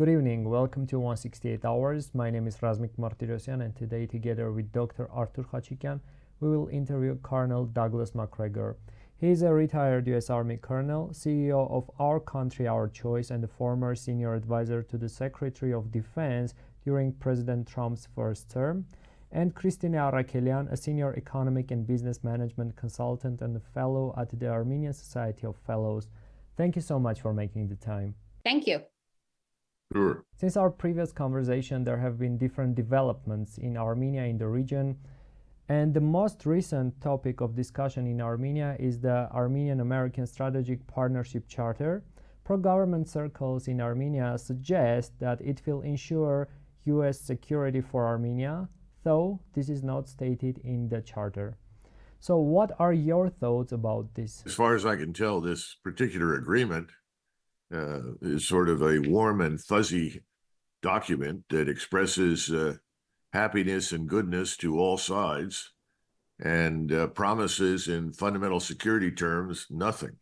Good evening. Welcome to 168 Hours. My name is Razmik Martirosyan, and today, together with Dr. Khachikyan, we will interview Colonel Douglas Macgregor. He is a retired U.S. Army colonel, CEO of Our Country, Our Choice, and the former senior advisor to the Secretary of Defense during President Trump's first term, and Christine Arakelian, a senior economic and business management consultant and a fellow at the Armenian Society of Fellows. Thank you so much for making the time. Thank you. Sure. Since our previous conversation, there have been different developments in Armenia in the region, and the most recent topic of discussion in Armenia is the Armenian-American Strategic Partnership Charter. Pro-government circles in Armenia suggest that it will ensure U.S. security for Armenia, though this is not stated in the charter. So what are your thoughts about this? As far as I can tell, this particular agreement is sort of a warm and fuzzy document that expresses happiness and goodness to all sides and promises in fundamental security terms nothing.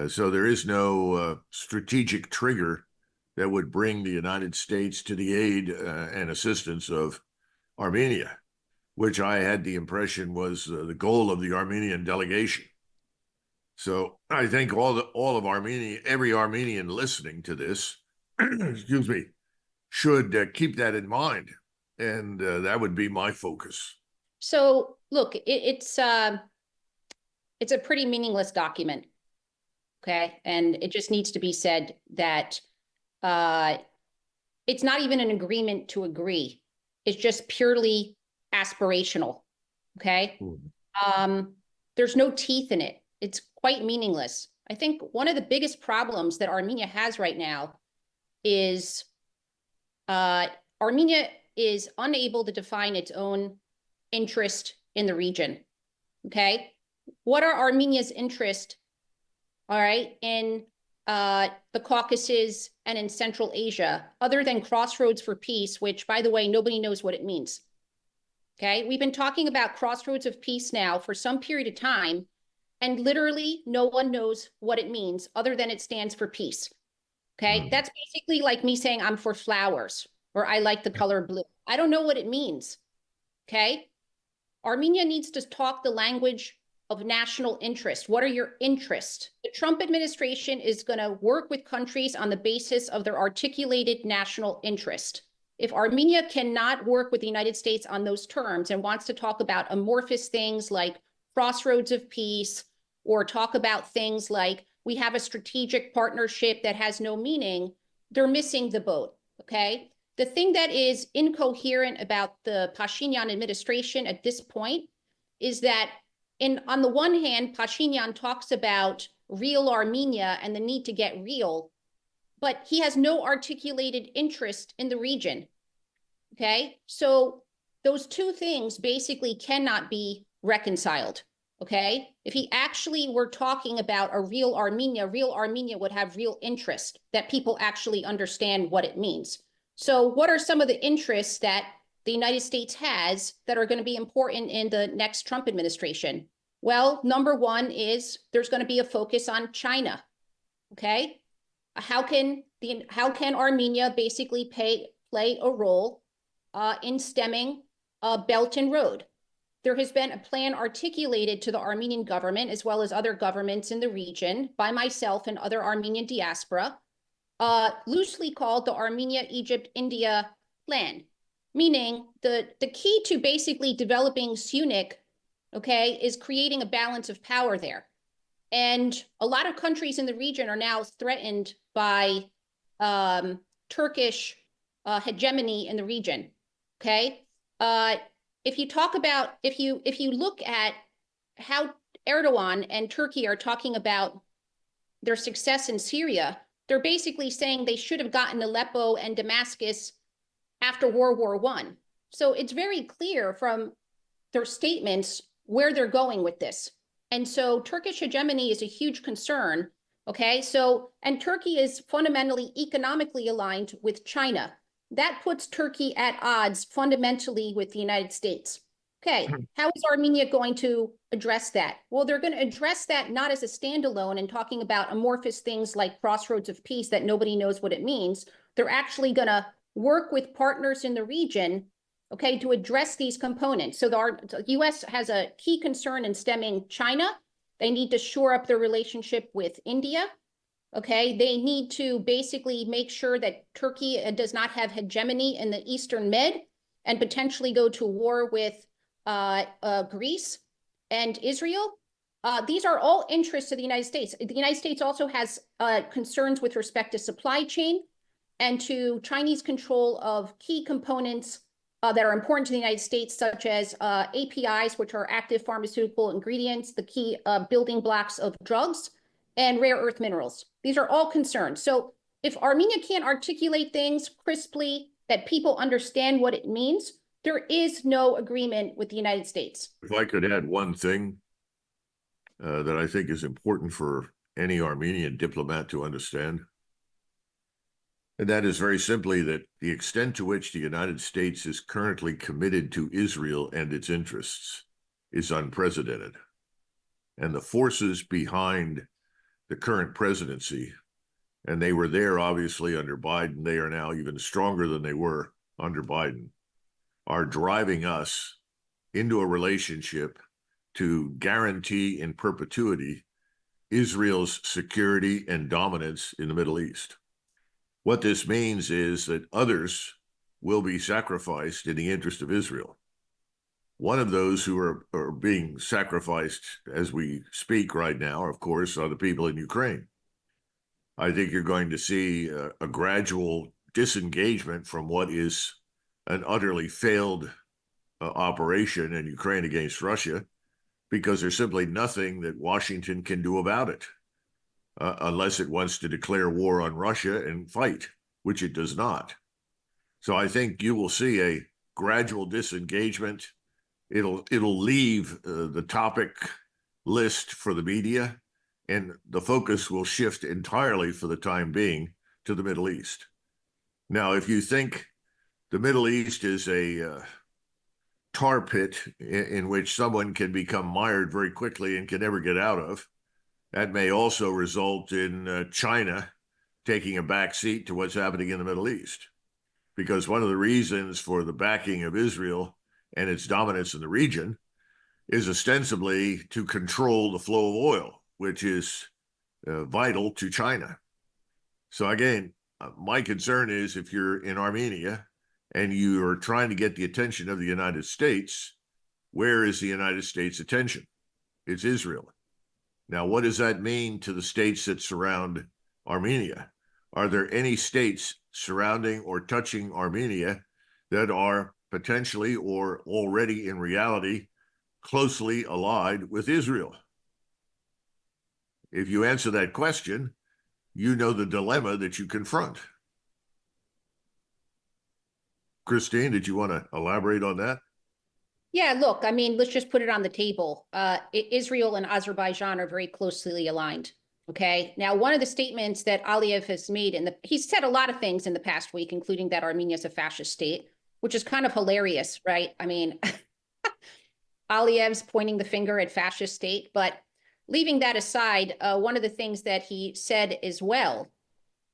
So there is no strategic trigger that would bring the United States to the aid and assistance of Armenia, which I had the impression was the goal of the Armenian delegation. So I think all of Armenia, every Armenian listening to this, excuse me, should keep that in mind, and that would be my focus. So look, it's a pretty meaningless document, okay? And it just needs to be said that it's not even an agreement to agree. It's just purely aspirational, okay? There's no teeth in it. It's quite meaningless. I think one of the biggest problems that Armenia has right now is Armenia is unable to define its own interest in the region, okay? What are Armenia's interests, all right, in the Caucasus and in Central Asia, other than Crossroads for Peace, which, by the way, nobody knows what it means, okay? We've been talking about Crossroads of Peace now for some period of time, and literally no one knows what it means other than it stands for peace, okay? That's basically like me saying I'm for flowers or I like the color blue. I don't know what it means, okay? Armenia needs to talk the language of national interest. What are your interests? The Trump administration is going to work with countries on the basis of their articulated national interest. If Armenia cannot work with the United States on those terms and wants to talk about amorphous things like Crossroads of Peace, or talk about things like we have a strategic partnership that has no meaning, they're missing the boat, okay? The thing that is incoherent about the Pashinyan administration at this point is that on the one hand, Pashinyan talks about real Armenia and the need to get real, but he has no articulated interest in the region, okay? So those two things basically cannot be reconciled. Okay, if he actually were talking about a real Armenia would have real interest that people actually understand what it means. So what are some of the interests that the United States has that are going to be important in the next Trump administration? Well, number one is there's going to be a focus on China. Okay, how can Armenia basically play a role in stemming Belt and Road? There has been a plan articulated to the Armenian government, as well as other governments in the region, by myself and other Armenian diaspora, loosely called the Armenia-Egypt-India Plan, meaning the key to basically developing SUNIC, okay, is creating a balance of power there. And a lot of countries in the region are now threatened by Turkish hegemony in the region, okay? If you talk about, if you look at how Erdogan and Turkey are talking about their success in Syria, they're basically saying they should have gotten Aleppo and Damascus after World War I. So it's very clear from their statements where they're going with this. And so Turkish hegemony is a huge concern, okay? So, and Turkey is fundamentally economically aligned with China. That puts Turkey at odds fundamentally with the United States. Okay, how is Armenia going to address that? Well, they're going to address that not as a standalone and talking about amorphous things like crossroads of peace that nobody knows what it means. They're actually going to work with partners in the region, okay, to address these components. So the U.S. has a key concern in stemming China. They need to shore up their relationship with India. Okay, they need to basically make sure that Turkey does not have hegemony in the Eastern Med and potentially go to war with Greece and Israel. These are all interests of the United States. The United States also has concerns with respect to supply chain and to Chinese control of key components that are important to the United States, such as APIs, which are active pharmaceutical ingredients, the key building blocks of drugs, and rare earth minerals. These are all concerns. So if Armenia can't articulate things crisply, that people understand what it means, there is no agreement with the United States. If I could add one thing that I think is important for any Armenian diplomat to understand, and that is very simply that the extent to which the United States is currently committed to Israel and its interests is unprecedented. And the forces behind the current presidency, and they were there obviously under Biden, they are now even stronger than they were under Biden, are driving us into a relationship to guarantee in perpetuity Israel's security and dominance in the Middle East. What this means is that others will be sacrificed in the interest of Israel. One of those who are being sacrificed as we speak right now, of course, are the people in Ukraine. I think you're going to see a gradual disengagement from what is an utterly failed operation in Ukraine against Russia, because there's simply nothing that Washington can do about it unless it wants to declare war on Russia and fight, which it does not. So I think you will see a gradual disengagement. It'll leave the topic list for the media, and the focus will shift entirely for the time being to the Middle East. Now, if you think the Middle East is a tar pit in which someone can become mired very quickly and can never get out of, that may also result in China taking a back seat to what's happening in the Middle East. Because one of the reasons for the backing of Israel and its dominance in the region is ostensibly to control the flow of oil, which is vital to China. So again, my concern is if you're in Armenia and you are trying to get the attention of the United States, where is the United States' attention? It's Israel. Now, what does that mean to the states that surround Armenia? Are there any states surrounding or touching Armenia that are potentially or already in reality closely allied with Israel? If you answer that question, you know the dilemma that you confront. Christine, did you want to elaborate on that? Yeah, look, I mean, let's just put it on the table. Israel and Azerbaijan are very closely aligned. Okay. Now, one of the statements that Aliyev has made, he's said a lot of things in the past week, including that Armenia is a fascist state, which is kind of hilarious, right? I mean, Aliyev's pointing the finger at fascist state, but leaving that aside, one of the things that he said as well,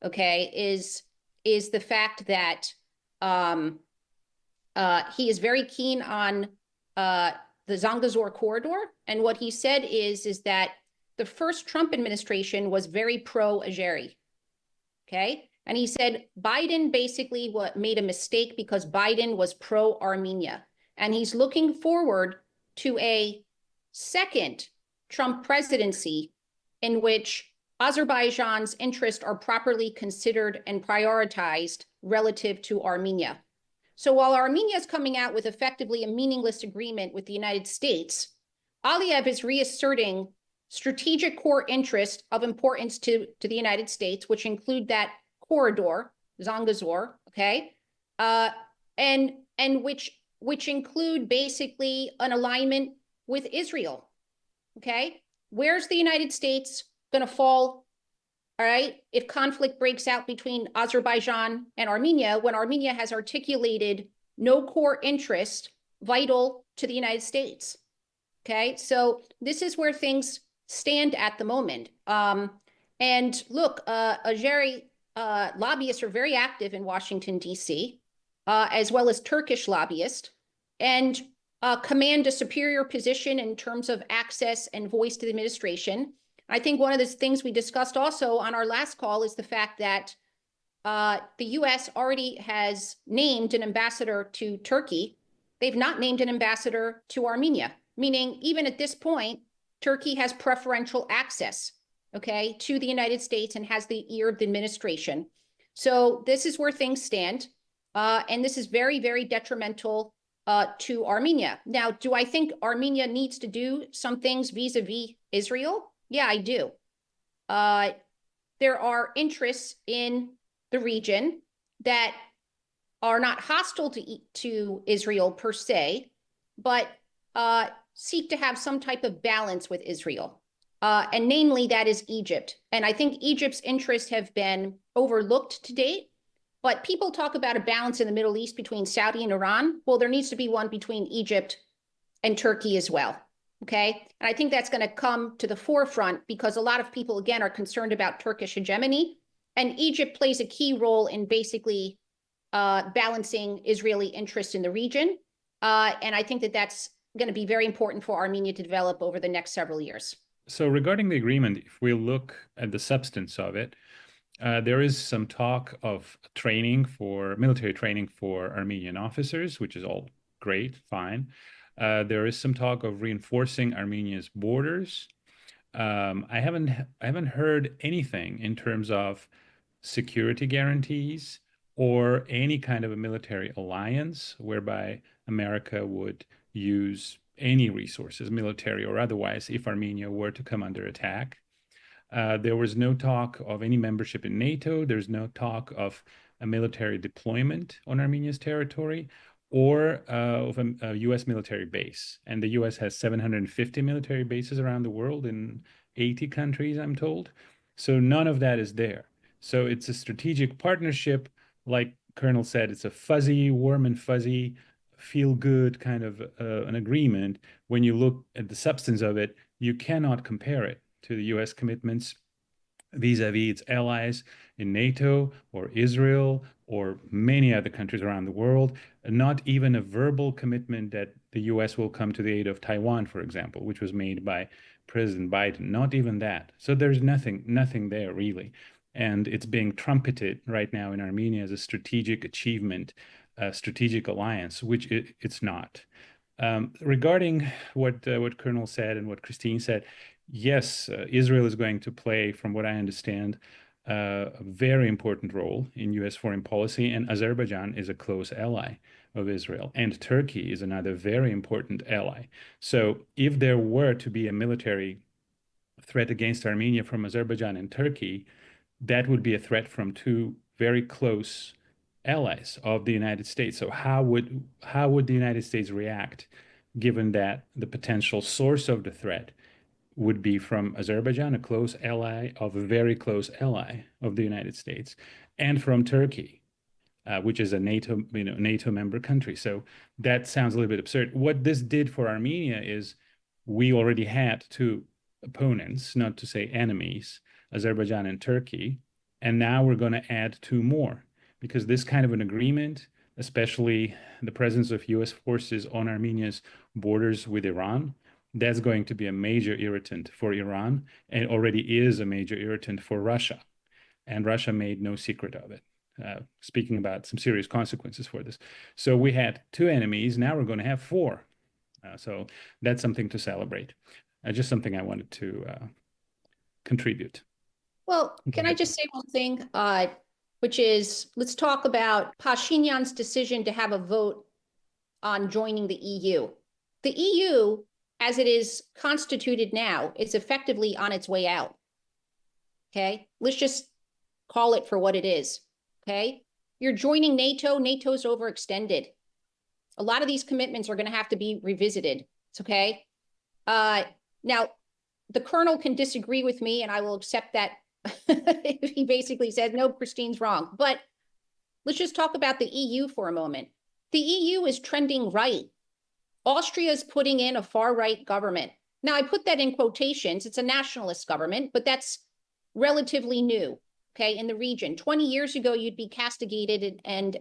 okay, is the fact that he is very keen on the Zangezur corridor. And what he said is that the first Trump administration was very pro-Azeri, okay? And he said Biden basically made a mistake because Biden was pro-Armenia. And he's looking forward to a second Trump presidency in which Azerbaijan's interests are properly considered and prioritized relative to Armenia. So while Armenia is coming out with effectively a meaningless agreement with the United States, Aliyev is reasserting strategic core interests of importance to the United States, which include that corridor, Zangezur, okay, and which include basically an alignment with Israel, okay? Where's the United States going to fall, all right, if conflict breaks out between Azerbaijan and Armenia, when Armenia has articulated no core interest vital to the United States. Okay, so this is where things stand at the moment. And look, Azeri lobbyists are very active in Washington, D.C., as well as Turkish lobbyists, and command a superior position in terms of access and voice to the administration. I think one of the things we discussed also on our last call is the fact that the U.S. already has named an ambassador to Turkey. They've not named an ambassador to Armenia, meaning even at this point, Turkey has preferential access, okay, to the United States and has the ear of the administration. So this is where things stand. And this is very, very detrimental to Armenia. Now, do I think Armenia needs to do some things vis-a-vis Israel? Yeah, I do. There are interests in the region that are not hostile to Israel per se, but seek to have some type of balance with Israel. And namely, that is Egypt. And I think Egypt's interests have been overlooked to date. But people talk about a balance in the Middle East between Saudi and Iran. Well, there needs to be one between Egypt and Turkey as well. Okay. And I think that's going to come to the forefront because a lot of people, again, are concerned about Turkish hegemony. And Egypt plays a key role in basically balancing Israeli interests in the region. And I think that that's going to be very important for Armenia to develop over the next several years. So regarding the agreement, if we look at the substance of it, there is some talk of military training for Armenian officers, which is all great, fine. There is some talk of reinforcing Armenia's borders. I haven't heard anything in terms of security guarantees or any kind of a military alliance whereby America would use any resources, military or otherwise, if Armenia were to come under attack. There was no talk of any membership in NATO. There's no talk of a military deployment on Armenia's territory or of a U.S. military base. And the U.S. has 750 military bases around the world in 80 countries, I'm told. So none of that is there. So it's a strategic partnership. Like Colonel said, it's a fuzzy, warm and fuzzy, feel good kind of an agreement. When you look at the substance of it, you cannot compare it to the U.S. commitments vis-a-vis its allies in NATO or Israel or many other countries around the world. Not even a verbal commitment that the U.S. will come to the aid of Taiwan, for example, which was made by President Biden. Not even that. So there's nothing there really. And it's being trumpeted right now in Armenia as a strategic achievement, a strategic alliance, which it's not. Regarding what Colonel said and what Christine said, yes, Israel is going to play, from what I understand, a very important role in U.S. foreign policy, and Azerbaijan is a close ally of Israel, and Turkey is another very important ally. So if there were to be a military threat against Armenia from Azerbaijan and Turkey, that would be a threat from two very close allies of the United States. So how would the United States react, given that the potential source of the threat would be from Azerbaijan, a close ally of a very close ally of the United States, and from Turkey, which is a NATO member country. So that sounds a little bit absurd. What this did for Armenia is we already had two opponents, not to say enemies, Azerbaijan and Turkey, and now we're going to add two more, because this kind of an agreement, especially the presence of U.S. forces on Armenia's borders with Iran, that's going to be a major irritant for Iran, and already is a major irritant for Russia. And Russia made no secret of it, speaking about some serious consequences for this. So we had two enemies, now we're going to have four. So that's something to celebrate. Just something I wanted to contribute. Well, can I just say one thing, which is, let's talk about Pashinyan's decision to have a vote on joining the EU. The EU, as it is constituted now, is effectively on its way out. Okay, let's just call it for what it is. Okay, you're joining NATO. NATO's overextended. A lot of these commitments are going to have to be revisited. It's okay. Now, the colonel can disagree with me, and I will accept that. If he basically says, no, Christine's wrong. But let's just talk about the EU for a moment. The EU is trending right Austria is putting in a far-right government. Now, I put that in quotations. It's a nationalist government, but that's relatively new, okay, in the region. 20 years ago, you'd be castigated and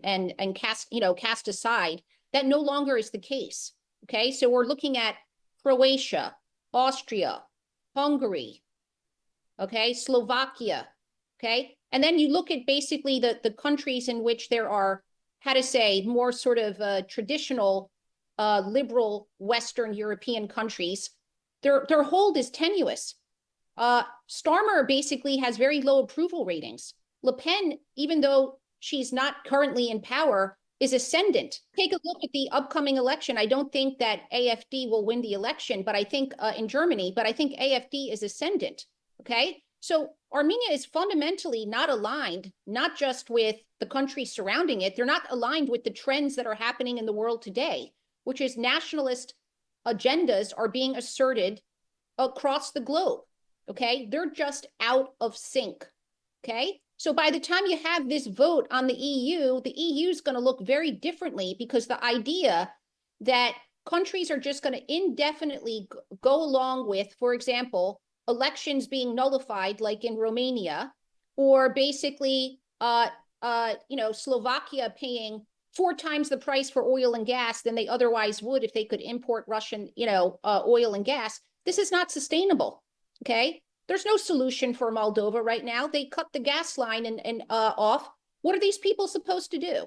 cast aside. That no longer is the case, okay? So we're looking at Croatia, Austria, Hungary, okay, Slovakia, okay? And then you look at basically the countries in which there are, how to say, more sort of traditional liberal Western European countries. Their hold is tenuous. Starmer basically has very low approval ratings. Le Pen, even though she's not currently in power, is ascendant. Take a look at the upcoming election. I don't think that AfD will win the election, but I think in Germany, but I think AfD is ascendant, okay? So Armenia is fundamentally not aligned, not just with the countries surrounding it, they're not aligned with the trends that are happening in the world today, which is nationalist agendas are being asserted across the globe, okay? They're just out of sync, okay? So by the time you have this vote on the EU is going to look very differently, because the idea that countries are just going to indefinitely go along with, for example, elections being nullified, like in Romania, or basically, Slovakia paying 4 times the price for oil and gas than they otherwise would if they could import Russian, oil and gas. This is not sustainable, okay? There's no solution for Moldova right now. They cut the gas line and off. What are these people supposed to do?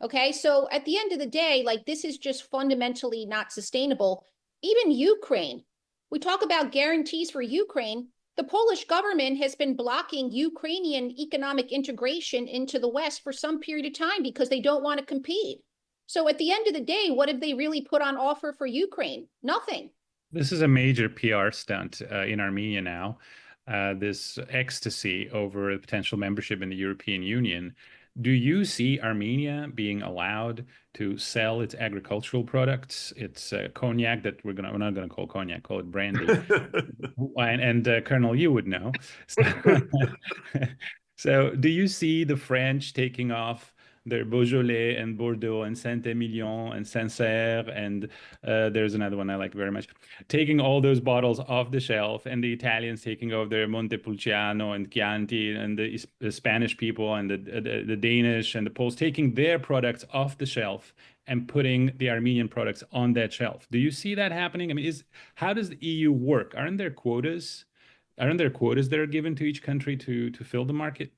Okay, so at the end of the day, like, this is just fundamentally not sustainable. Even Ukraine, we talk about guarantees for Ukraine. The Polish government has been blocking Ukrainian economic integration into the West for some period of time because they don't want to compete. So at the end of the day, what have they really put on offer for Ukraine? Nothing. This is a major PR stunt in Armenia now. This ecstasy over potential membership in the European Union. Do you see Armenia being allowed to sell its agricultural products, its cognac that we're not going to call cognac, call it brandy, and Colonel, you would know. So do you see the French taking off their Beaujolais and Bordeaux and Saint-Emilion and Sancerre, and there's another one I like very much, taking all those bottles off the shelf, and the Italians taking over their Montepulciano and Chianti, and the Spanish people and the Danish and the Poles taking their products off the shelf and putting the Armenian products on that shelf? Do you see that happening? I mean, how does the EU work? Aren't there quotas? Aren't there quotas that are given to each country to fill the market?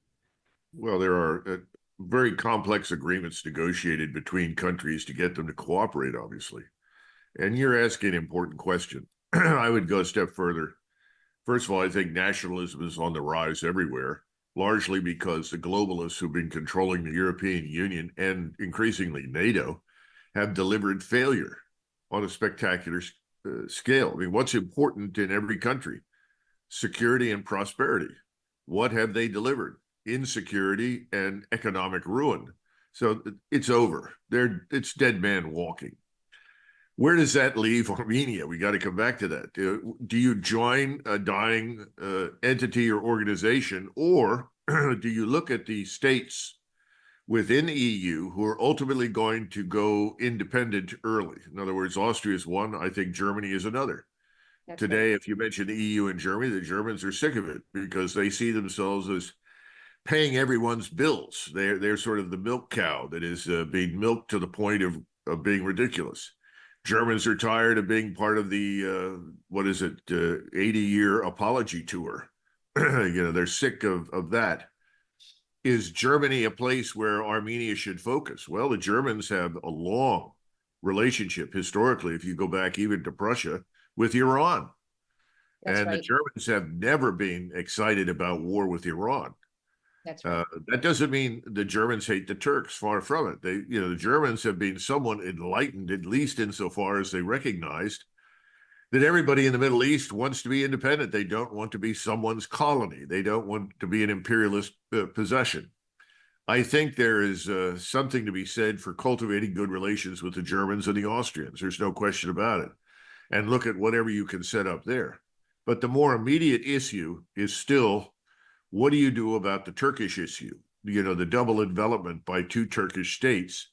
Well, there are very complex agreements negotiated between countries to get them to cooperate, obviously. And you're asking an important question. I would go a step further. First of all, I think nationalism is on the rise everywhere, largely because the globalists who've been controlling the European Union and increasingly NATO have delivered failure on a spectacular scale. I mean, what's important in every country? Security and prosperity. What have they delivered? Insecurity and economic ruin. So it's over. It's dead man walking. Where does that leave Armenia? We got to come back to that. Do you join a dying entity or organization, or do you look at the states within the EU who are ultimately going to go independent early? In other words, Austria is one. I think Germany is another. That's Today, right. if you mention the EU and Germany, the Germans are sick of it because they see themselves as paying everyone's bills. They're sort of the milk cow that is being milked to the point of being ridiculous. Germans are tired of being part of the 80-year apology tour. They're sick of that. Is Germany a place where Armenia should focus? Well, the Germans have a long relationship historically, if you go back even to Prussia, with Iran. That's and right. the Germans have never been excited about war with Iran. That's right. That doesn't mean the Germans hate the Turks. Far from it. The Germans have been somewhat enlightened, at least insofar as they recognized that everybody in the Middle East wants to be independent. They don't want to be someone's colony. They don't want to be an imperialist possession. I think there is something to be said for cultivating good relations with the Germans and the Austrians. There's no question about it. And look at whatever you can set up there. But the more immediate issue is still, what do you do about the Turkish issue? The double envelopment by 2 Turkish states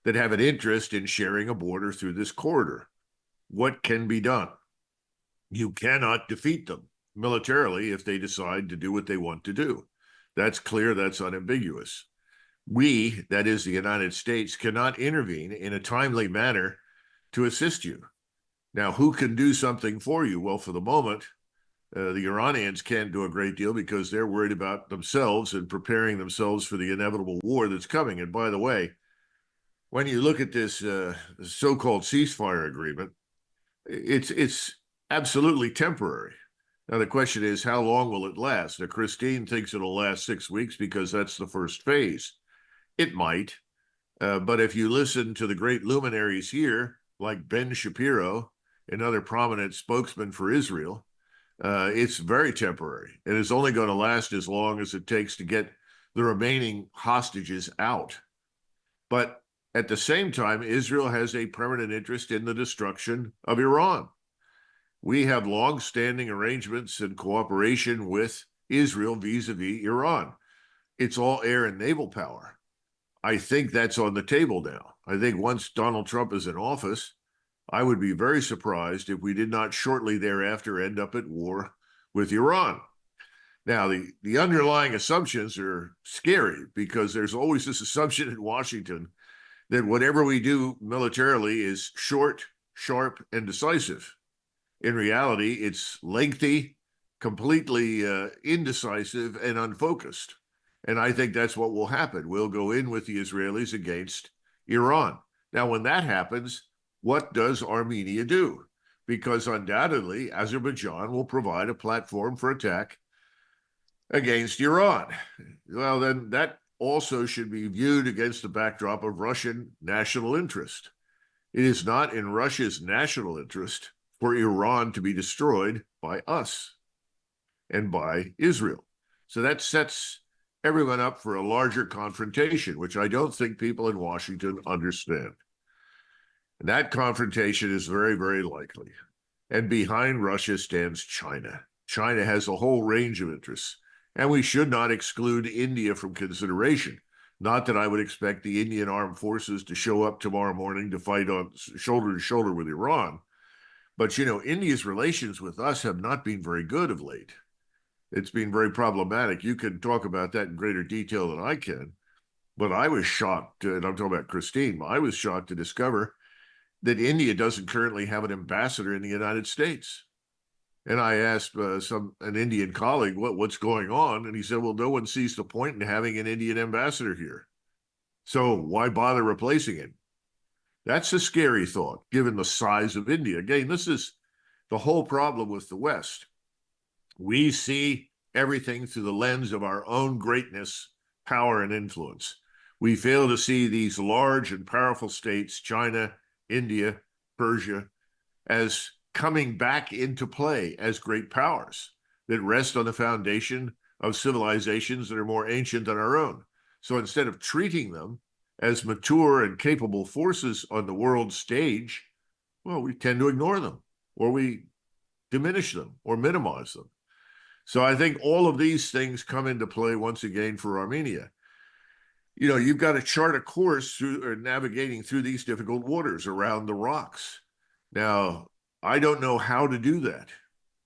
that have an interest in sharing a border through this corridor. what can be done. You cannot defeat them militarily if they decide to do what they want to do. That's clear, that's unambiguous. We, that is the United States, cannot intervene in a timely manner to assist you. Now, who can do something for you? Well, for the moment, the Iranians can't do a great deal because they're worried about themselves and preparing themselves for the inevitable war that's coming. And by the way, when you look at this so-called ceasefire agreement, it's absolutely temporary. Now, the question is, how long will it last? Now, Christine thinks it'll last 6 weeks because that's the first phase. It might, but if you listen to the great luminaries here, like Ben Shapiro, another prominent spokesman for Israel, it's very temporary. It is only going to last as long as it takes to get the remaining hostages out. But at the same time, Israel has a permanent interest in the destruction of Iran. We have long-standing arrangements and cooperation with Israel vis-a-vis Iran. It's all air and naval power. I think that's on the table now. I think once Donald Trump is in office, I would be very surprised if we did not shortly thereafter end up at war with Iran. Now, the underlying assumptions are scary because there's always this assumption in Washington that whatever we do militarily is short, sharp, and decisive. In reality, it's lengthy, completely indecisive, and unfocused. And I think that's what will happen. We'll go in with the Israelis against Iran. Now, when that happens, what does Armenia do? Because undoubtedly, Azerbaijan will provide a platform for attack against Iran. Well, then that also should be viewed against the backdrop of Russian national interest. It is not in Russia's national interest for Iran to be destroyed by us and by Israel. So that sets everyone up for a larger confrontation, which I don't think people in Washington understand. And that confrontation is very, very likely. And behind Russia stands China. China has a whole range of interests, and we should not exclude India from consideration. Not that I would expect the Indian armed forces to show up tomorrow morning to fight on shoulder to shoulder with Iran. But, you know, India's relations with us have not been very good of late. It's been very problematic. You can talk about that in greater detail than I can. But I was shocked, and I'm talking about Christine, I was shocked to discover that India doesn't currently have an ambassador in the United States. And I asked an Indian colleague what's going on, and he said, well, no one sees the point in having an Indian ambassador here. So why bother replacing him? That's a scary thought, given the size of India. Again, this is the whole problem with the West. We see everything through the lens of our own greatness, power, and influence. We fail to see these large and powerful states, China, India, Persia, as coming back into play as great powers that rest on the foundation of civilizations that are more ancient than our own. So instead of treating them as mature and capable forces on the world stage, well, we tend to ignore them, or we diminish them or minimize them. So I think all of these things come into play once again for Armenia. You know, you've got to chart a course through navigating through these difficult waters around the rocks. Now, I don't know how to do that.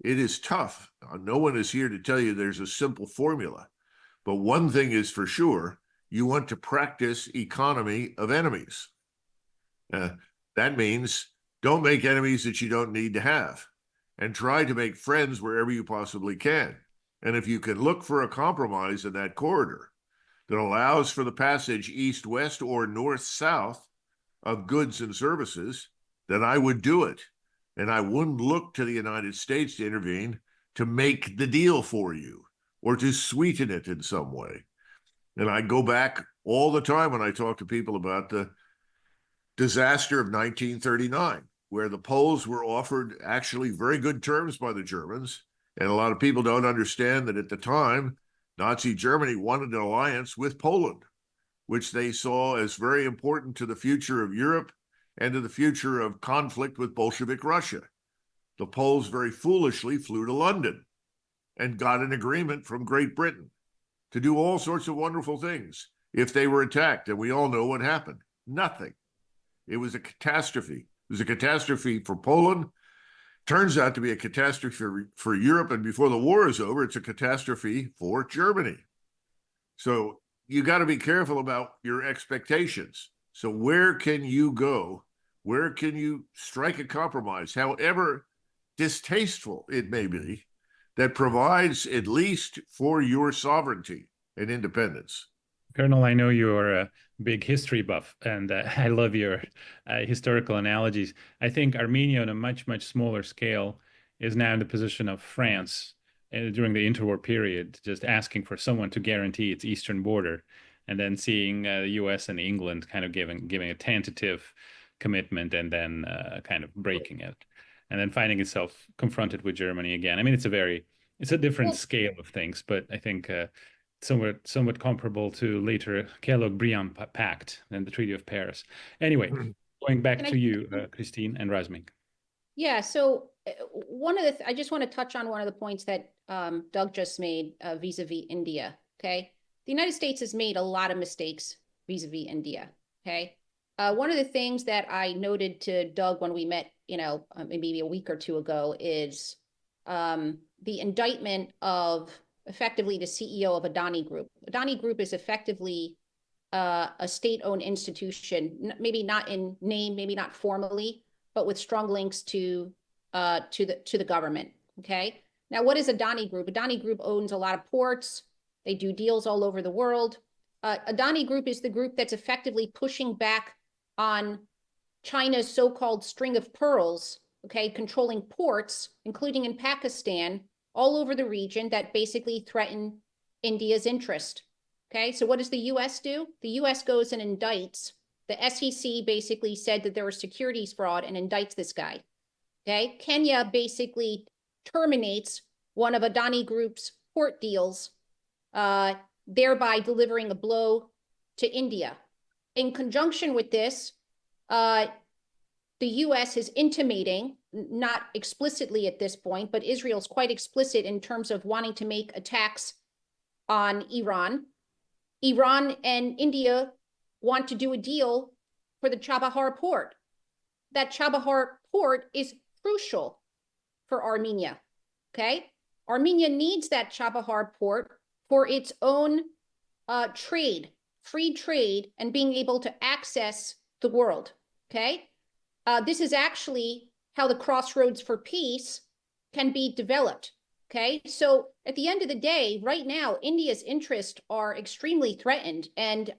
It is tough. No one is here to tell you there's a simple formula. But one thing is for sure, you want to practice economy of enemies. That means don't make enemies that you don't need to have, and try to make friends wherever you possibly can. And if you can look for a compromise in that corridor that allows for the passage east-west or north-south of goods and services, then I would do it. And I wouldn't look to the United States to intervene to make the deal for you or to sweeten it in some way. And I go back all the time when I talk to people about the disaster of 1939, where the Poles were offered actually very good terms by the Germans. And a lot of people don't understand that at the time, Nazi Germany wanted an alliance with Poland, which they saw as very important to the future of Europe and to the future of conflict with Bolshevik Russia. The Poles very foolishly flew to London and got an agreement from Great Britain to do all sorts of wonderful things if they were attacked. And we all know what happened. Nothing. It was a catastrophe. It was a catastrophe for Poland. Turns out to be a catastrophe for Europe. And before the war is over, it's a catastrophe for Germany. So you got to be careful about your expectations. So where can you go? Where can you strike a compromise, however distasteful it may be, that provides at least for your sovereignty and independence? Colonel, I know you're a big history buff, and I love your historical analogies. I think Armenia, on a much, much smaller scale, is now in the position of France during the interwar period, just asking for someone to guarantee its eastern border, and then seeing the U.S. and England kind of giving a tentative commitment and then kind of breaking it, and then finding itself confronted with Germany again. I mean, it's a different scale of things, but I think somewhat comparable to later Kellogg-Briand Pact and the Treaty of Paris. Anyway, going back to you, Christine and Razmik. Yeah, so I just want to touch on one of the points that Doug just made vis-a-vis India, okay? The United States has made a lot of mistakes vis-a-vis India, okay? One of the things that I noted to Doug when we met, maybe a week or two ago is the indictment of effectively the CEO of Adani Group. Adani Group is effectively a state-owned institution, maybe not in name, maybe not formally, but with strong links to the government. Okay. Now, what is Adani Group? Adani Group owns a lot of ports. They do deals all over the world. Adani Group is the group that's effectively pushing back on China's so-called string of pearls. Okay, controlling ports, including in Pakistan, all over the region that basically threaten India's interest. Okay, so what does the U.S. do? The U.S. goes and indicts. The SEC basically said that there was securities fraud and indicts this guy. Okay, Kenya basically terminates one of Adani Group's port deals, thereby delivering a blow to India. In conjunction with this, the U.S. is intimating, not explicitly at this point, but Israel's quite explicit in terms of wanting to make attacks on Iran. Iran and India want to do a deal for the Chabahar port. That Chabahar port is crucial for Armenia, okay? Armenia needs that Chabahar port for its own trade, free trade, and being able to access the world, okay? This is actually how the crossroads for peace can be developed, okay? So at the end of the day, right now, India's interests are extremely threatened, and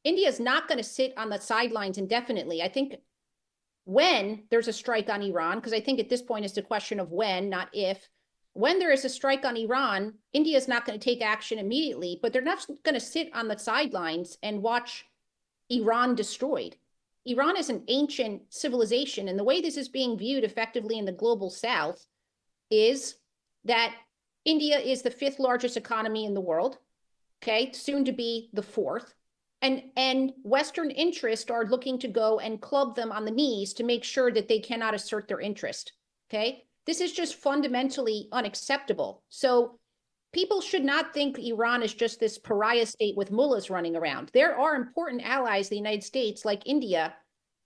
India is not going to sit on the sidelines indefinitely. I think when there's a strike on Iran, because I think at this point it's a question of when, not if, when there is a strike on Iran, India is not going to take action immediately, but they're not going to sit on the sidelines and watch Iran destroyed. Iran is an ancient civilization, and the way this is being viewed effectively in the global south is that India is the 5th largest economy in the world, okay, soon to be the 4th, and Western interests are looking to go and club them on the knees to make sure that they cannot assert their interest, okay? This is just fundamentally unacceptable. So people should not think Iran is just this pariah state with mullahs running around. There are important allies of the United States, like India,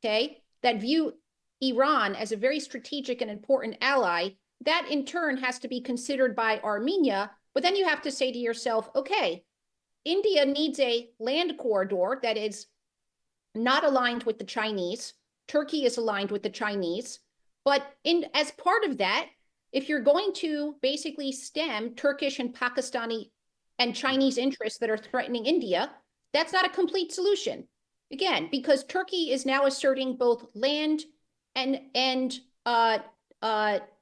okay, that view Iran as a very strategic and important ally. That in turn has to be considered by Armenia. But then you have to say to yourself, okay, India needs a land corridor that is not aligned with the Chinese. Turkey is aligned with the Chinese. But as part of that, if you're going to basically stem Turkish and Pakistani and Chinese interests that are threatening India, that's not a complete solution. Again, because Turkey is now asserting both land and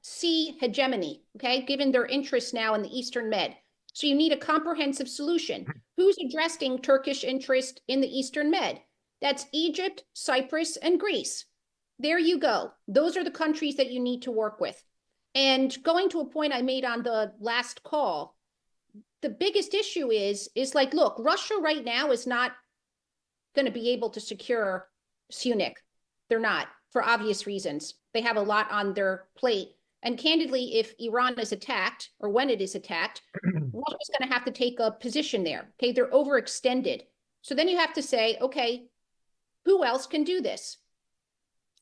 sea hegemony, okay, given their interests now in the Eastern Med. So you need a comprehensive solution. Who's addressing Turkish interest in the Eastern Med? That's Egypt, Cyprus, and Greece. There you go. Those are the countries that you need to work with. And going to a point I made on the last call, the biggest issue is like, look, Russia right now is not going to be able to secure Syunik. They're not, for obvious reasons. They have a lot on their plate. And candidly, if Iran is attacked, or when it is attacked, Russia's going to have to take a position there. Okay, they're overextended. So then you have to say, okay, who else can do this?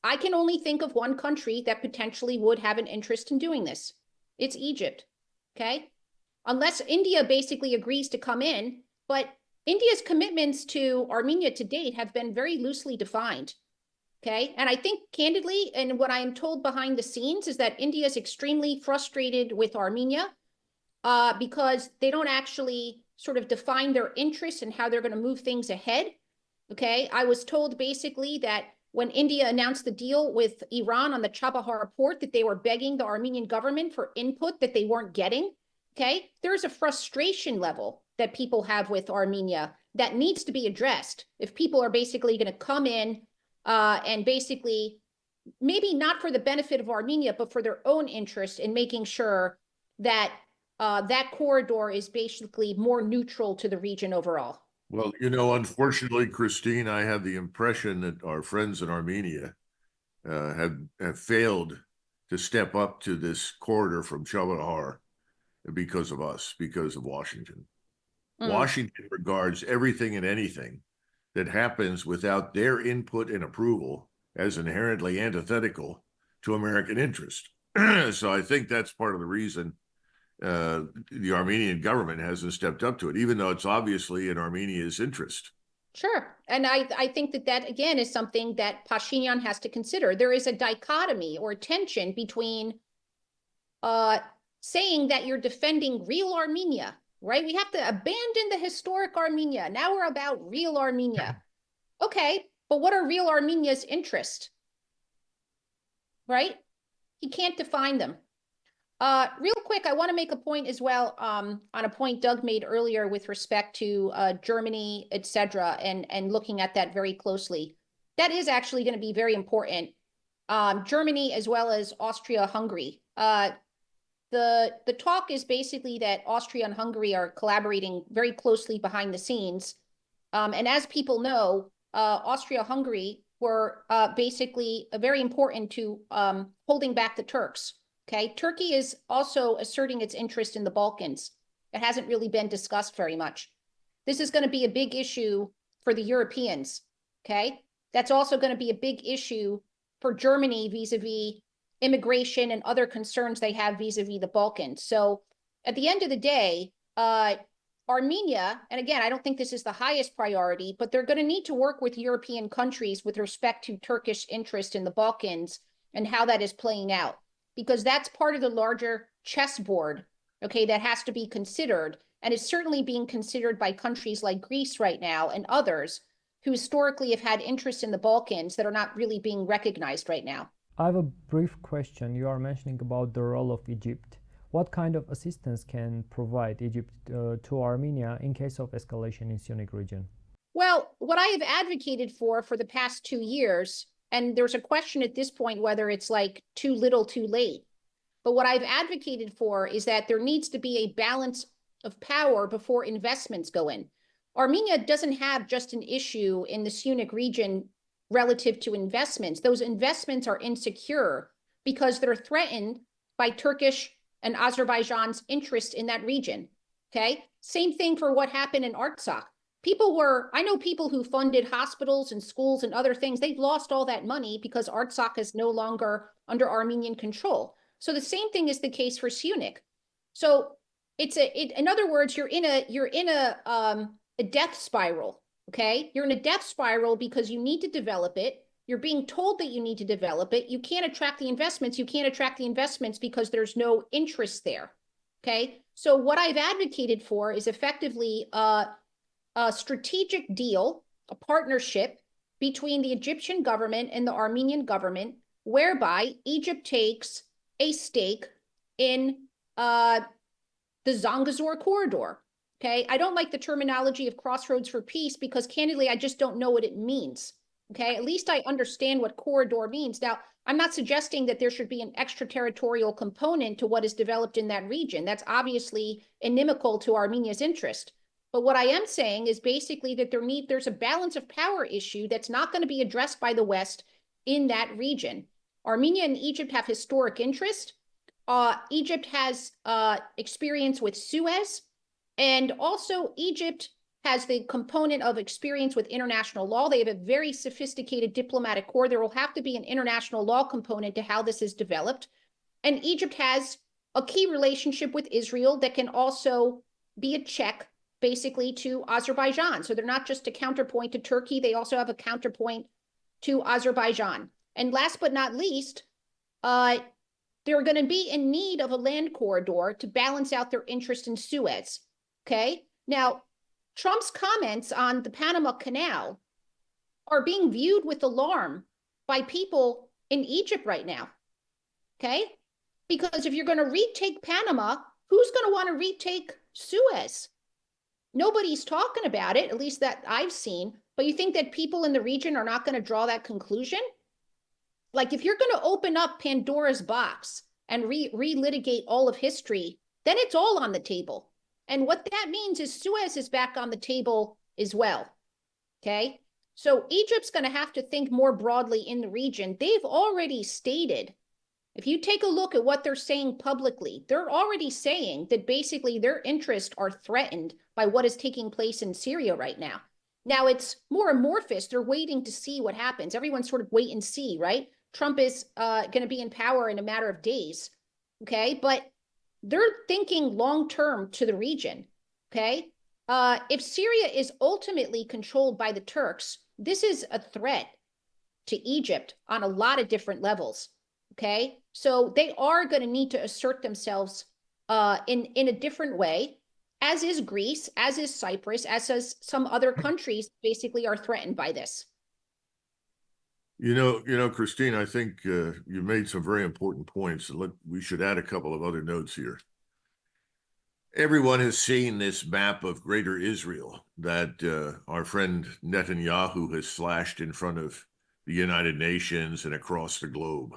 I can only think of one country that potentially would have an interest in doing this. It's Egypt, okay? Unless India basically agrees to come in, but India's commitments to Armenia to date have been very loosely defined, okay? And I think candidly, and what I'm told behind the scenes is that India is extremely frustrated with Armenia because they don't actually sort of define their interests and how they're going to move things ahead, okay? I was told basically that when India announced the deal with Iran on the Chabahar port, that they were begging the Armenian government for input that they weren't getting, okay? There's a frustration level that people have with Armenia that needs to be addressed if people are basically going to come in and basically, maybe not for the benefit of Armenia, but for their own interest in making sure that that corridor is basically more neutral to the region overall. Well, you know, unfortunately, Christine, I have the impression that our friends in Armenia have failed to step up to this corridor from Chabahar because of us, because of Washington. Washington regards everything and anything that happens without their input and approval as inherently antithetical to American interest. So I think that's part of the reason the Armenian government hasn't stepped up to it, even though it's obviously in Armenia's interest. Sure. And I think that again, is something that Pashinyan has to consider. There is a dichotomy or tension between saying that you're defending real Armenia, right? We have to abandon the historic Armenia. Now we're about real Armenia. Okay, but what are real Armenia's interests? Right? He can't define them. Real quick, I want to make a point as well on a point Doug made earlier with respect to Germany, etc., and looking at that very closely. That is actually going to be very important. Germany as well as Austria-Hungary. The talk is basically that Austria and Hungary are collaborating very closely behind the scenes. And as people know, Austria-Hungary were basically very important to holding back the Turks. Okay, Turkey is also asserting its interest in the Balkans. It hasn't really been discussed very much. This is going to be a big issue for the Europeans. Okay, that's also going to be a big issue for Germany vis-a-vis immigration and other concerns they have vis-a-vis the Balkans. So at the end of the day, Armenia, and again, I don't think this is the highest priority, but they're going to need to work with European countries with respect to Turkish interest in the Balkans and how that is playing out, because that's part of the larger chessboard, okay, that has to be considered, and is certainly being considered by countries like Greece right now and others who historically have had interest in the Balkans that are not really being recognized right now. I have a brief question. You are mentioning about the role of Egypt. What kind of assistance can provide Egypt to Armenia in case of escalation in Syunik region? Well, what I have advocated for the past 2 years, and there's a question at this point whether it's like too little, too late. But what I've advocated for is that there needs to be a balance of power before investments go in. Armenia doesn't have just an issue in the Syunik region relative to investments. Those investments are insecure because they're threatened by Turkish and Azerbaijan's interest in that region. Okay, same thing for what happened in Artsakh. I know people who funded hospitals and schools and other things, they've lost all that money because Artsakh is no longer under Armenian control. So the same thing is the case for Syunik. So in other words, you're in a death spiral, okay? You're in a death spiral because you need to develop it. You're being told that you need to develop it. You can't attract the investments. You can't attract the investments because there's no interest there, okay? So what I've advocated for is effectively a strategic deal, a partnership between the Egyptian government and the Armenian government, whereby Egypt takes a stake in the Zangezur corridor. Okay, I don't like the terminology of crossroads for peace because candidly, I just don't know what it means. Okay, at least I understand what corridor means. Now, I'm not suggesting that there should be an extraterritorial component to what is developed in that region. That's obviously inimical to Armenia's interest. But what I am saying is basically that there's a balance of power issue that's not going to be addressed by the West in that region. Armenia and Egypt have historic interest. Egypt has experience with Suez, and also Egypt has the component of experience with international law. They have a very sophisticated diplomatic corps. There will have to be an international law component to how this is developed. And Egypt has a key relationship with Israel that can also be a check, basically, to Azerbaijan. So they're not just a counterpoint to Turkey, they also have a counterpoint to Azerbaijan. And last but not least, they're going to be in need of a land corridor to balance out their interest in Suez. Okay? Now, Trump's comments on the Panama Canal are being viewed with alarm by people in Egypt right now. Okay? Because if you're going to retake Panama, who's going to want to retake Suez? Nobody's talking about it, at least that I've seen. But you think that people in the region are not going to draw that conclusion? Like, if you're going to open up Pandora's box and relitigate all of history, then it's all on the table. And what that means is Suez is back on the table as well. Okay? So Egypt's going to have to think more broadly in the region. They've already stated, if you take a look at what they're saying publicly, they're already saying that basically their interests are threatened by what is taking place in Syria right now. Now, it's more amorphous. They're waiting to see what happens. Everyone's sort of wait and see, right? Trump is going to be in power in a matter of days, okay? But they're thinking long-term to the region, okay? If Syria is ultimately controlled by the Turks, this is a threat to Egypt on a lot of different levels, okay? So they are going to need to assert themselves in a different way, as is Greece, as is Cyprus, as is some other countries basically are threatened by this. You know, Christine, I think you made some very important points. We should add a couple of other notes here. Everyone has seen this map of Greater Israel that our friend Netanyahu has flashed in front of the United Nations and across the globe.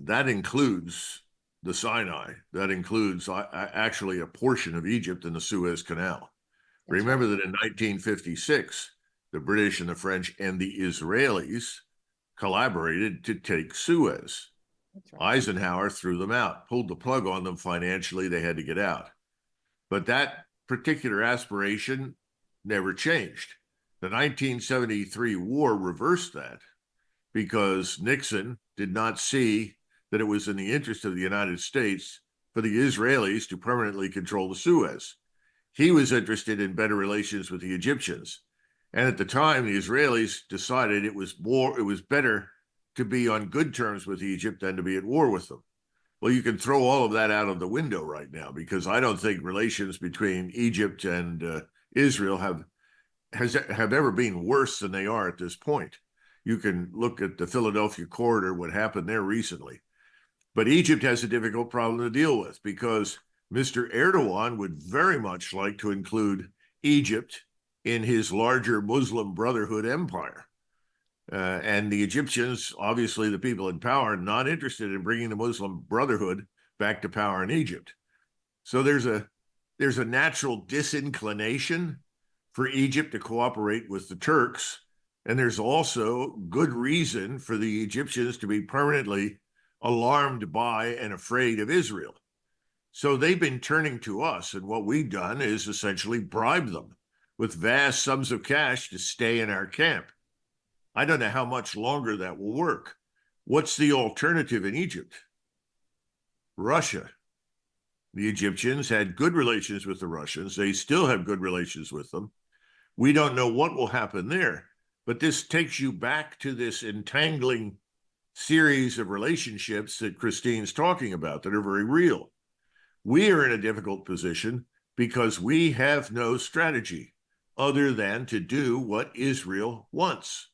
That includes the Sinai. That includes actually a portion of Egypt and the Suez Canal. That's Remember right. That in 1956, the British and the French and the Israelis collaborated to take Suez. Right. Eisenhower threw them out, pulled the plug on them financially. They had to get out. But that particular aspiration never changed. The 1973 war reversed that because Nixon did not see that it was in the interest of the United States for the Israelis to permanently control the Suez. He was interested in better relations with the Egyptians. And at the time, the Israelis decided it was better to be on good terms with Egypt than to be at war with them. Well, you can throw all of that out of the window right now because I don't think relations between Egypt and Israel have ever been worse than they are at this point. You can look at the Philadelphia corridor, what happened there recently. But Egypt has a difficult problem to deal with because Mr. Erdogan would very much like to include Egypt in his larger Muslim Brotherhood empire. And the Egyptians, obviously the people in power, are not interested in bringing the Muslim Brotherhood back to power in Egypt. So there's a natural disinclination for Egypt to cooperate with the Turks. And there's also good reason for the Egyptians to be permanently alarmed by and afraid of Israel. So they've been turning to us, and what we've done is essentially bribe them with vast sums of cash to stay in our camp. I don't know how much longer that will work. What's the alternative in Egypt? Russia. The Egyptians had good relations with the Russians. They still have good relations with them. We don't know what will happen there, but this takes you back to this entangling series of relationships that Christine's talking about that are very real. We are in a difficult position because we have no strategy other than to do what Israel wants.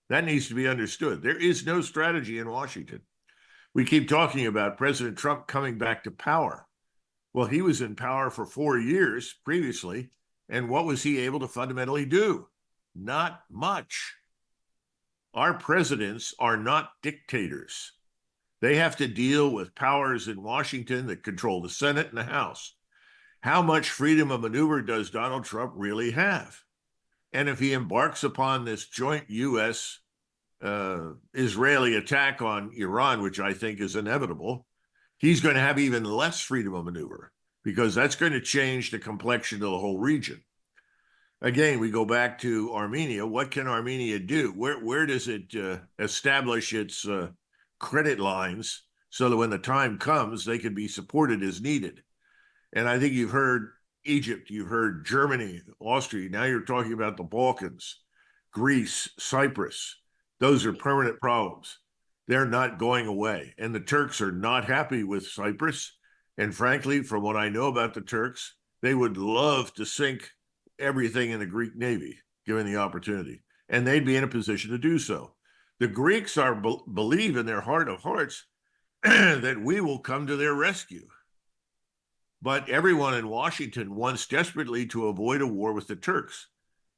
That needs to be understood. There is no strategy in Washington. We keep talking about President Trump coming back to power. Well, he was in power for 4 years previously, and what was he able to fundamentally do? Not much. Our presidents are not dictators. They have to deal with powers in Washington that control the Senate and the House. How much freedom of maneuver does Donald Trump really have? And if he embarks upon this joint U.S. Israeli attack on Iran, which I think is inevitable, he's going to have even less freedom of maneuver because that's going to change the complexion of the whole region. again, we go back to Armenia. What can Armenia do? Where does it establish its credit lines so that when the time comes, they can be supported as needed? And I think you've heard Egypt, you've heard Germany, Austria. Now you're talking about the Balkans, Greece, Cyprus. Those are permanent problems. They're not going away. And the Turks are not happy with Cyprus. And frankly, from what I know about the Turks, they would love to sink everything in the Greek Navy, given the opportunity. And they'd be in a position to do so. The Greeks believe in their heart of hearts that we will come to their rescue. But everyone in Washington wants desperately to avoid a war with the Turks.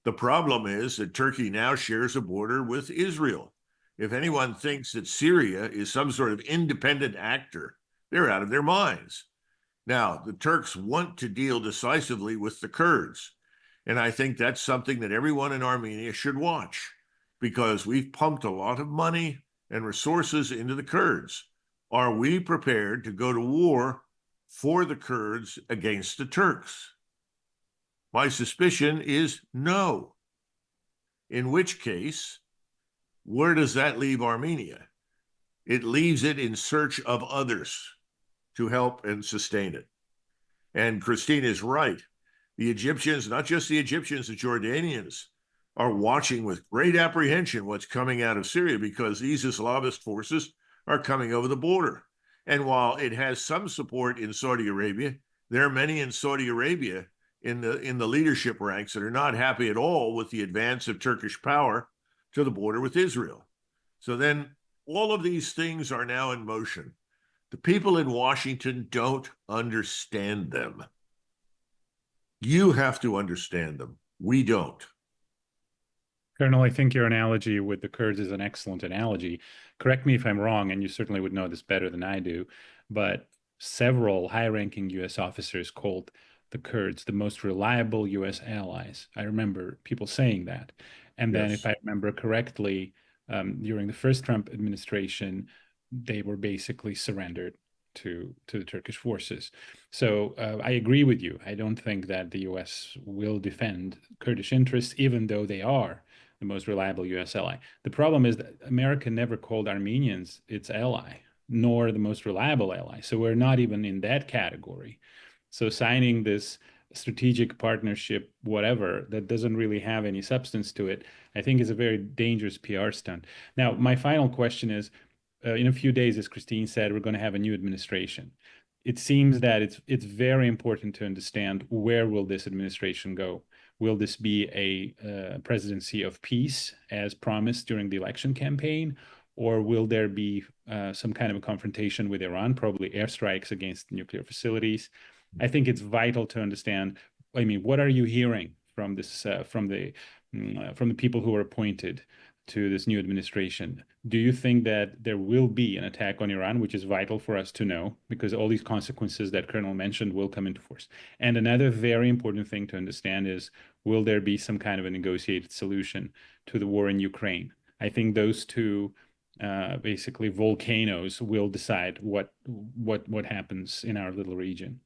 The problem is that Turkey now shares a border with Israel. If anyone thinks that Syria is some sort of independent actor, they're out of their minds. Now, the Turks want to deal decisively with the Kurds. And I think that's something that everyone in Armenia should watch, because we've pumped a lot of money and resources into the Kurds. Are we prepared to go to war for the Kurds against the Turks? My suspicion is no. In which case, where does that leave Armenia? It leaves it in search of others to help and sustain it. And Christine is right. The Egyptians, not just the Egyptians, the Jordanians, are watching with great apprehension what's coming out of Syria, because these Islamist forces are coming over the border. And while it has some support in Saudi Arabia, there are many in Saudi Arabia in the leadership ranks that are not happy at all with the advance of Turkish power to the border with Israel. So then all of these things are now in motion. The people in Washington don't understand them. You have to understand them. We don't. Colonel, I think your analogy with the Kurds is an excellent analogy. Correct me if I'm wrong, and you certainly would know this better than I do, but several high-ranking U.S. officers called the Kurds the most reliable U.S. allies. I remember people saying that. And then, Yes. if I remember correctly, during the first Trump administration, they were basically surrendered to the Turkish forces. So I agree with you. I don't think that the U.S. will defend Kurdish interests, even though they are the most reliable U.S. ally. The problem is that America never called Armenians its ally, nor the most reliable ally. So we're not even in that category. So signing this strategic partnership, whatever, that doesn't really have any substance to it, I think is a very dangerous PR stunt. Now, my final question is, in a few days, as Christine said, we're going to have a new administration. It seems that it's very important to understand, where will this administration go? Will this be a presidency of peace, as promised during the election campaign? Or will there be some kind of a confrontation with Iran, probably airstrikes against nuclear facilities? I think it's vital to understand, I mean, what are you hearing from this, from the people who are appointed to this new administration? Do you think that there will be an attack on Iran, which is vital for us to know, because all these consequences that Colonel mentioned will come into force? And another very important thing to understand is, will there be some kind of a negotiated solution to the war in Ukraine? I think those two basically volcanoes will decide what happens in our little region.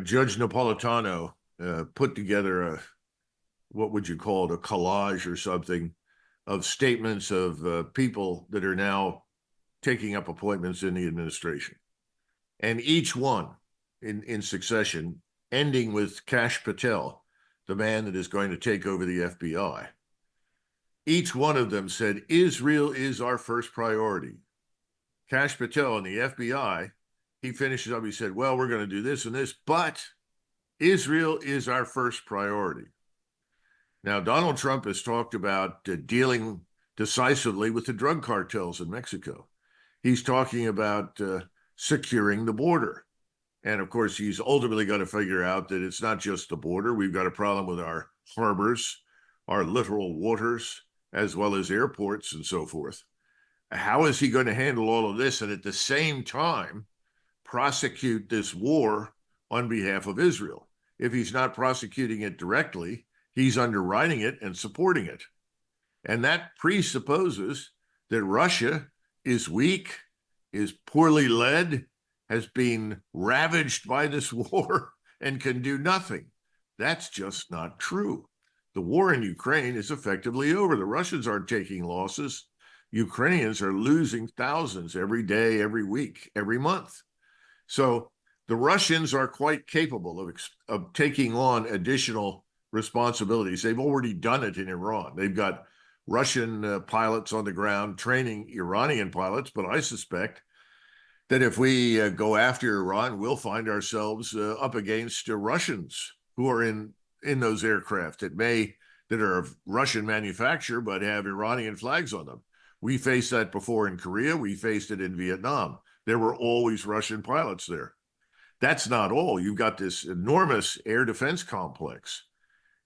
Judge Napolitano put together what would you call it, a collage or something of statements of people that are now taking up appointments in the administration. And each one in succession, ending with Kash Patel, the man that is going to take over the FBI. Each one of them said, Israel is our first priority. Kash Patel in the FBI, he finishes up, he said, well, we're going to do this and this, but Israel is our first priority. Now, Donald Trump has talked about dealing decisively with the drug cartels in Mexico. He's talking about securing the border. And of course, he's ultimately going to figure out that it's not just the border. We've got a problem with our harbors, our littoral waters, as well as airports and so forth. How is he going to handle all of this and at the same time prosecute this war on behalf of Israel? If he's not prosecuting it directly, he's underwriting it and supporting it. And that presupposes that Russia is weak, is poorly led, has been ravaged by this war, and can do nothing. That's just not true. The war in Ukraine is effectively over. The Russians aren't taking losses. Ukrainians are losing thousands every day, every week, every month. So the Russians are quite capable of taking on additional responsibilities. They've already done it in Iran. They've got Russian pilots on the ground training Iranian pilots, but I suspect that if we go after Iran, we'll find ourselves up against Russians who are in those aircraft that are of Russian manufacture but have Iranian flags on them. We faced that before in Korea. We faced it in Vietnam. There were always Russian pilots there. That's not all. You've got this enormous air defense complex.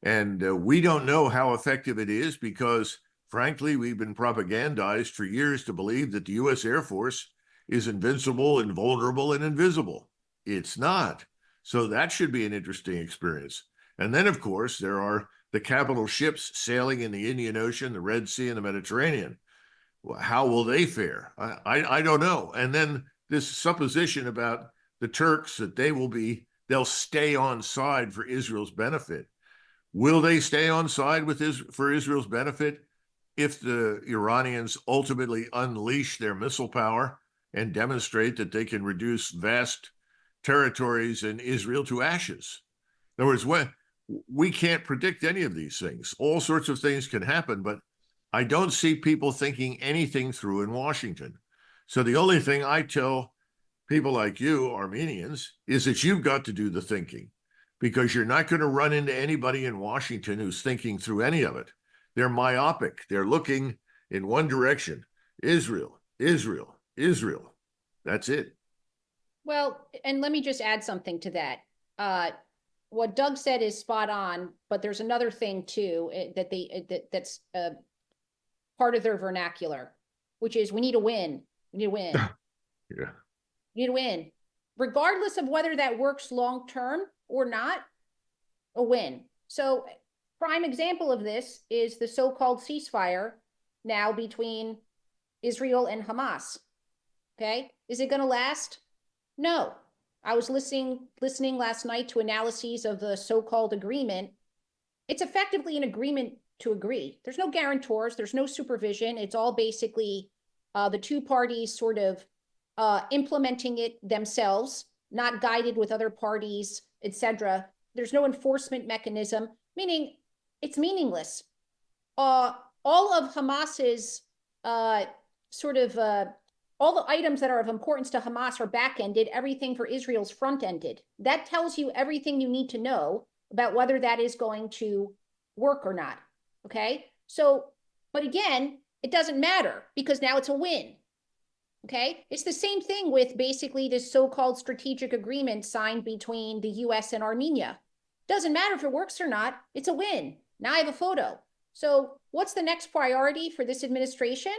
And we don't know how effective it is because, frankly, we've been propagandized for years to believe that the U.S. Air Force is invincible, invulnerable, and invisible. It's not. So that should be an interesting experience. And then, of course, there are the capital ships sailing in the Indian Ocean, the Red Sea, and the Mediterranean. How will they fare? I don't know. And then this supposition about the Turks that they'll stay on side for Israel's benefit. Will they stay on side for Israel's benefit if the Iranians ultimately unleash their missile power and demonstrate that they can reduce vast territories in Israel to ashes? In other words, we can't predict any of these things. All sorts of things can happen, but I don't see people thinking anything through in Washington. So the only thing I tell people like you, Armenians, is that you've got to do the thinking, because you're not going to run into anybody in Washington who's thinking through any of it. They're myopic. They're looking in one direction. Israel, Israel, Israel. That's it. Well, and let me just add something to that. What Doug said is spot on, but there's another thing too that's part of their vernacular, which is we need to win. We need to win. Yeah. We need to win. Regardless of whether that works long term or not, a win. So prime example of this is the so-called ceasefire now between Israel and Hamas. Okay. Is it going to last? No. I was listening last night to analyses of the so-called agreement. It's effectively an agreement to agree. There's no guarantors. There's no supervision. It's all basically the two parties sort of implementing it themselves, not guided with other parties, etc. There's no enforcement mechanism, meaning it's meaningless. All of Hamas's all the items that are of importance to Hamas are back-ended. Everything for Israel's front-ended. That tells you everything you need to know about whether that is going to work or not. Okay? So, but again, it doesn't matter because now it's a win. Okay? It's the same thing with basically this so-called strategic agreement signed between the US and Armenia. Doesn't matter if it works or not. It's a win. Now I have a photo. So what's the next priority for this administration?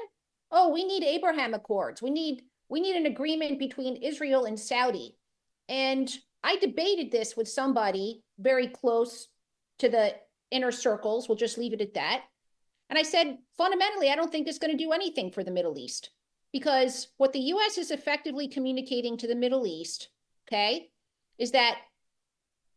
Oh, we need Abraham Accords. We need an agreement between Israel and Saudi. And I debated this with somebody very close to the inner circles. We'll just leave it at that. And I said, fundamentally, I don't think it's going to do anything for the Middle East, because what the US is effectively communicating to the Middle East, okay, is that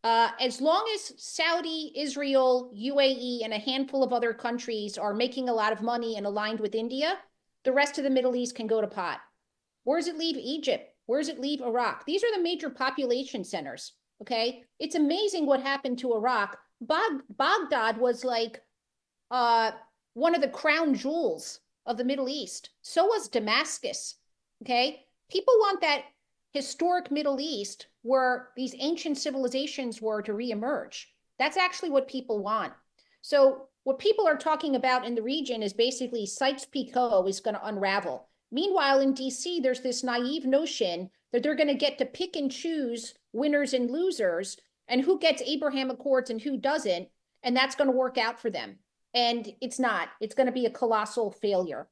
as long as Saudi, Israel, UAE, and a handful of other countries are making a lot of money and aligned with India, the rest of the Middle East can go to pot. Where does it leave Egypt? Where does it leave Iraq? These are the major population centers, okay? It's amazing what happened to Iraq. Baghdad was like one of the crown jewels of the Middle East. So was Damascus, okay? People want that historic Middle East where these ancient civilizations were to reemerge. That's actually what people want. So what people are talking about in the region is basically Sykes-Picot is going to unravel. Meanwhile, in DC, there's this naive notion that they're going to get to pick and choose winners and losers and who gets Abraham Accords and who doesn't, and that's going to work out for them. And it's not. It's going to be a colossal failure.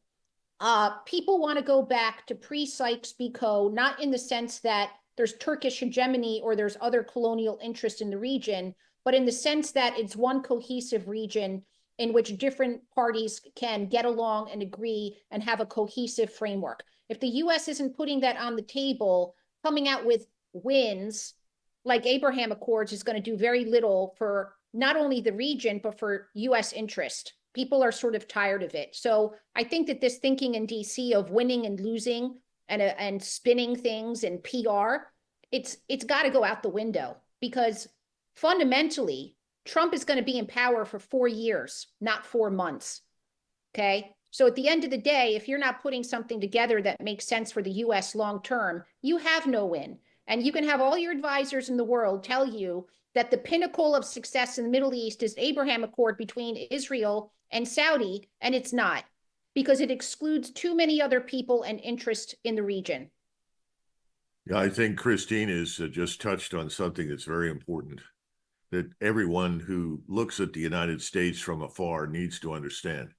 People want to go back to pre-Sykes-Picot, not in the sense that there's Turkish hegemony or there's other colonial interest in the region, but in the sense that it's one cohesive region in which different parties can get along and agree and have a cohesive framework. If the US isn't putting that on the table, coming out with wins, like Abraham Accords is going to do very little for not only the region, but for US interest. People are sort of tired of it. So I think that this thinking in DC of winning and losing and spinning things and PR, it's got to go out the window, because fundamentally, Trump is going to be in power for 4 years, not 4 months. Okay. So at the end of the day, if you're not putting something together that makes sense for the US long term, you have no win. And you can have all your advisors in the world tell you that the pinnacle of success in the Middle East is Abraham Accord between Israel and Saudi, and it's not, because it excludes too many other people and interest in the region. Yeah, I think Christine has just touched on something that's very important, that everyone who looks at the United States from afar needs to understand.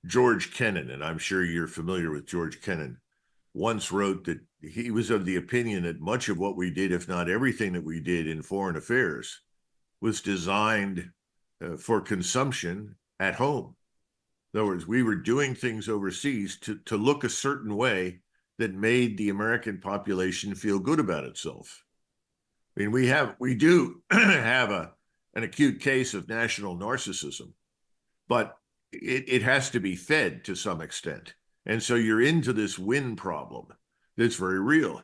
George Kennan, and I'm sure you're familiar with George Kennan, once wrote that he was of the opinion that much of what we did, if not everything that we did in foreign affairs, was designed for consumption at home. In other words, we were doing things overseas to look a certain way that made the American population feel good about itself. I mean, we do have an acute case of national narcissism, but it has to be fed to some extent. And so you're into this win problem that's very real.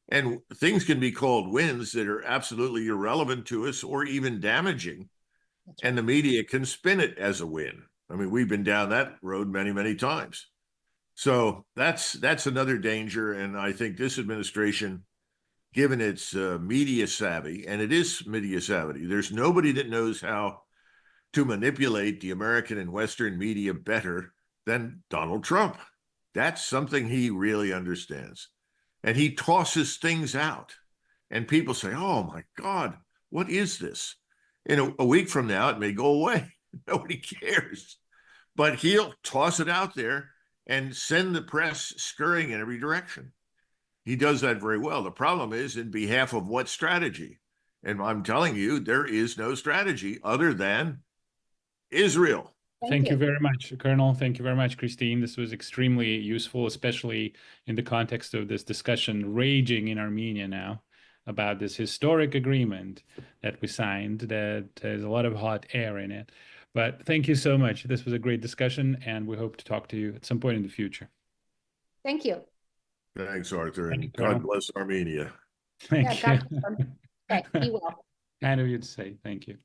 And things can be called wins that are absolutely irrelevant to us or even damaging. And the media can spin it as a win. I mean, we've been down that road many, many times. So that's another danger. And I think this administration, given its media savvy, and it is media savvy, there's nobody that knows how to manipulate the American and Western media better than Donald Trump. That's something he really understands. And he tosses things out. And people say, oh my God, what is this? In a week from now, it may go away. Nobody cares. But he'll toss it out there and send the press scurrying in every direction. He does that very well. The problem is, in behalf of what strategy? And I'm telling you, there is no strategy other than Israel. Thank you very much, Colonel. Thank you very much, Christine. This was extremely useful, especially in the context of this discussion raging in Armenia now about this historic agreement that we signed, that there's a lot of hot air in it. But thank you so much. This was a great discussion, and we hope to talk to you at some point in the future. Thank you. Thanks, Arthur. Thank And you, God Colonel. bless Armenia. Thank Yeah, you. Okay, be well. I know you'd say thank you.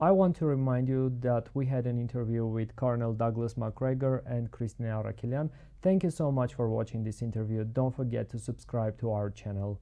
I want to remind you that we had an interview with Colonel Douglas Macgregor and Christine Arakelian. Thank you so much for watching this interview. Don't forget to subscribe to our channel.